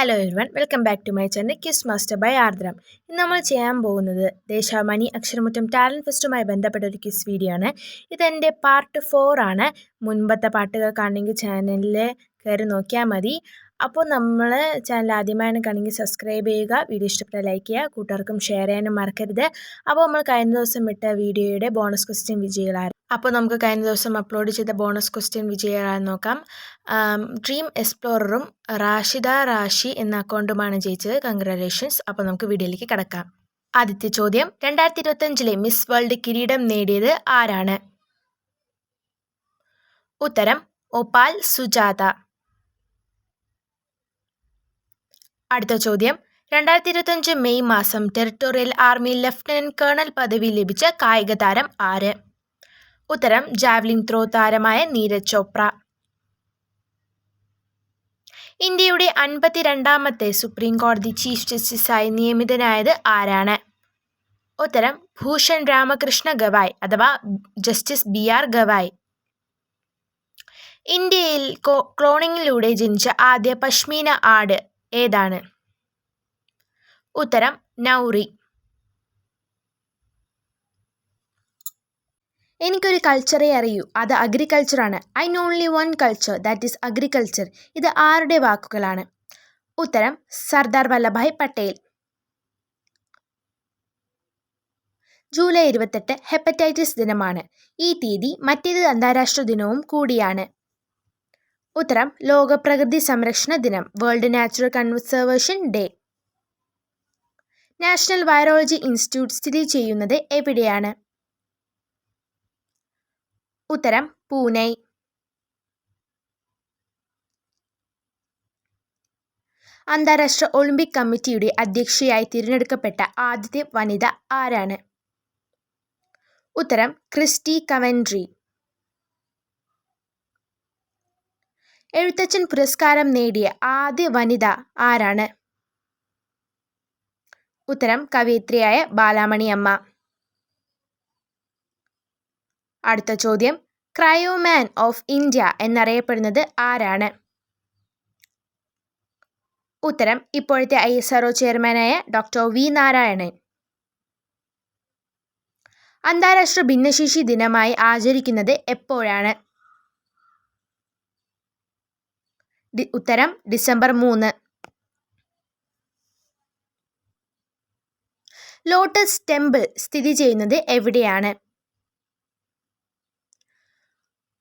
Hello everyone, welcome back to my channel quiz master by Ardram. ഇന്ന് നമ്മൾ ചെയ്യാൻ പോകുന്നത് ദേശാഭിമാനി അക്ഷരമുറ്റം ടാലൻറ്റ് ഫെസ്റ്റുമായി ബന്ധപ്പെട്ട ഒരു ക്വിസ് വീഡിയോ ആണ്. ഇതെൻ്റെ പാർട്ട് 4 ആണ്. മുൻപത്തെ പാട്ടുകൾ കാണണമെങ്കിൽ ചാനലിൽ കയറി നോക്കിയാൽ മതി. അപ്പോൾ നമ്മൾ ചാനൽ ആദ്യമായാണ് കാണുമെങ്കിൽ സബ്സ്ക്രൈബ് ചെയ്യുക, വീഡിയോ ഇഷ്ടപ്പെട്ടാൽ ലൈക്ക് ചെയ്യുക, കൂട്ടുകാർക്കും ഷെയർ ചെയ്യാനും മറക്കരുത്. അപ്പോൾ നമ്മൾ കഴിഞ്ഞ ദിവസം വിട്ട വീഡിയോയുടെ ബോണസ് ക്വസ്റ്റ്യൻ വിജയികളായിരുന്നു. അപ്പോൾ നമുക്ക് കഴിഞ്ഞ ദിവസം അപ്ലോഡ് ചെയ്ത ബോണസ് ക്വസ്റ്റ്യൻ വിജയികളാണെന്ന് നോക്കാം. ഡ്രീം എക്സ്പ്ലോററും റാഷിദ റാഷി എന്ന അക്കൗണ്ടുമാണ് ജയിച്ചത്. കൺഗ്രാജുലേഷൻസ്. അപ്പോൾ നമുക്ക് വീഡിയോയിലേക്ക് കടക്കാം. ആദ്യത്തെ ചോദ്യം, 2025 മിസ് വേൾഡ് കിരീടം നേടിയത് ആരാണ്? ഉത്തരം ഒപാൽ സുജാത. അടുത്ത ചോദ്യം, 2025 മെയ് മാസം ടെറിട്ടോറിയൽ ആർമി ലഫ്റ്റനന്റ് കേണൽ പദവി ലഭിച്ച കായിക താരം ആര്? ഉത്തരം ജാവ്ലിൻ ത്രോ താരമായ നീരജ് ചോപ്ര. ഇന്ത്യയുടെ 52ാമത്തെ സുപ്രീം കോടതി ചീഫ് ജസ്റ്റിസായി നിയമിതനായത് ആരാണ്? ഉത്തരം ഭൂഷൺ രാമകൃഷ്ണ ഗവായ് അഥവാ ജസ്റ്റിസ് BR ഗവായ്. ഇന്ത്യയിൽ ക്ലോണിങ്ങിലൂടെ ജനിച്ച ആദ്യ പശ്മീന ആട് ഏതാണ്? ഉത്തരം നൗറി. എനിക്കൊരു കൾച്ചറേ അറിയൂ, അത് അഗ്രികൾച്ചറാണ്. I know only one culture, that is agriculture. ഇത് ആരുടെ വാക്കുകളാണ്? ഉത്തരം സർദാർ വല്ലഭായ് പട്ടേൽ. ജൂലൈ 28 ഹെപ്പറ്റൈറ്റിസ് ദിനമാണ്. ഈ തീയതി മറ്റേത് അന്താരാഷ്ട്ര ദിനവും കൂടിയാണ്? ഉത്തരം ലോക പ്രകൃതി സംരക്ഷണ ദിനം, world natural conservation day. National virology institute സ്ഥിതി ചെയ്യുന്നത് എവിടെയാണ്? ഉത്തരം പൂനെ. അന്താരാഷ്ട്ര ഒളിമ്പിക് കമ്മിറ്റിയുടെ അധ്യക്ഷയായി തിരഞ്ഞെടുക്കപ്പെട്ട ആദ്യത്തെ വനിത ആരാണ്? ഉത്തരം ക്രിസ്റ്റി കവൻട്രി. എഴുത്തച്ഛൻ പുരസ്കാരം നേടിയ ആദ്യ വനിത ആരാണ്? ഉത്തരം കവയിത്രിയായ ബാലാമണി അമ്മ. അടുത്ത ചോദ്യം, ക്രയോമാൻ ഓഫ് ഇന്ത്യ എന്നറിയപ്പെടുന്നത് ആരാണ്? ഉത്തരം ഇപ്പോഴത്തെ ISRO ചെയർമാനായ ഡോക്ടർ V നാരായണൻ. അന്താരാഷ്ട്ര ഭിന്നശേഷി ദിനമായി ആചരിക്കുന്നത് എപ്പോഴാണ്? ഉത്തരം ഡിസംബർ 3. ലോട്ടസ് ടെമ്പിൾ സ്ഥിതി ചെയ്യുന്നത് എവിടെയാണ്?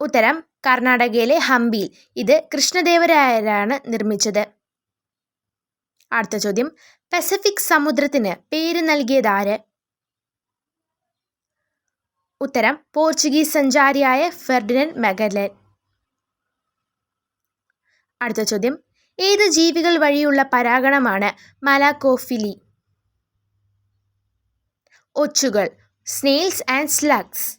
ഉത്തരം കർണാടകയിലെ ഹംപിയിൽ. ഇത് കൃഷ്ണദേവരായരാണ് നിർമ്മിച്ചത്. അടുത്ത ചോദ്യം, പസഫിക് സമുദ്രത്തിന് പേര് നൽകിയതാര്? ഉത്തരം പോർച്ചുഗീസ് സഞ്ചാരിയായ ഫെർഡിനൻഡ് മഗല്ലൻ. അടുത്ത ചോദ്യം, ഏത് ജീവികൾ വഴിയുള്ള പരാഗണമാണ് മലാക്കോഫിലി? ഒച്ചുകൾ, സ്നെയിൽസ് ആൻഡ് സ്ലഗ്സ്.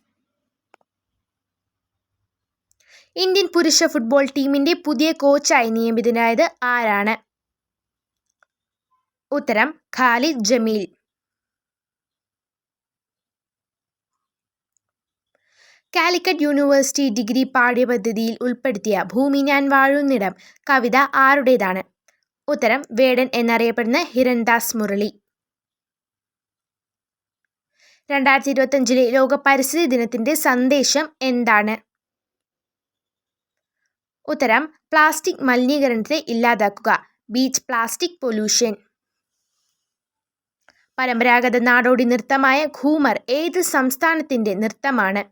ഇന്ത്യൻ പുരുഷ ഫുട്ബോൾ ടീമിന്റെ പുതിയ കോച്ചായി നിയമിതനായത് ആരാണ്? ഉത്തരം ഖാലിദ് ജമീൽ. കാലിക്കറ്റ് യൂണിവേഴ്സിറ്റി ഡിഗ്രി പാഠ്യപദ്ധതിയിൽ ഉൾപ്പെടുത്തിയ ഭൂമി ഞാൻ വാഴുന്നിടം കവിത ആരുടേതാണ്? ഉത്തരം വേടൻ എന്നറിയപ്പെടുന്ന ഹിരൺദാസ് മുരളി. 2025 ലോക പരിസ്ഥിതി ദിനത്തിന്റെ സന്ദേശം എന്താണ്? ഉത്തരം പ്ലാസ്റ്റിക് മലിനീകരണത്തെ ഇല്ലാതാക്കുക, ബീച്ച് പ്ലാസ്റ്റിക് പൊല്യൂഷൻ. പരമ്പരാഗത നാടോടി നൃത്തമായ ഘൂമർ ഏത് സംസ്ഥാനത്തിന്റെ നൃത്തമാണ്?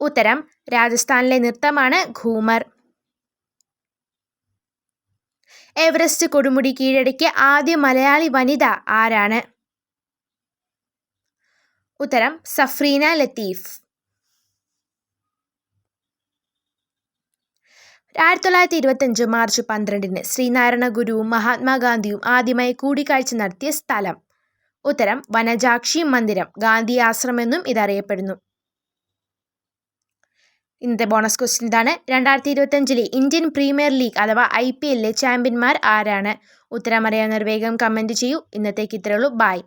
ഉത്തരം രാജസ്ഥാനിലെ നൃത്തമാണ് ഘൂമർ. എവറസ്റ്റ് കൊടുമുടി കീഴടക്കിയ ആദ്യ മലയാളി വനിത ആരാണ്? ഉത്തരം സഫ്രീന ലത്തീഫ്. 1925 മാർച്ച് 12 ശ്രീനാരായണ ഗുരുവും മഹാത്മാഗാന്ധിയും ആദ്യമായി കൂടിക്കാഴ്ച നടത്തിയ സ്ഥലം? ഉത്തരം വനജാക്ഷി മന്ദിരം, ഗാന്ധി ആശ്രമം എന്നും ഇതറിയപ്പെടുന്നു. ഇന്നത്തെ ബോണസ് ക്വസ്റ്റ്യൻ ഇതാണ്. 2025 ഇന്ത്യൻ പ്രീമിയർ ലീഗ് അഥവാ IPL ചാമ്പ്യന്മാർ ആരാണ്? ഉത്തരം അറിയാവുന്നവർ വേഗം കമൻറ്റ് ചെയ്യൂ. ഇന്നത്തേക്ക് ഇത്രയേ ഉള്ളൂ. ബൈ.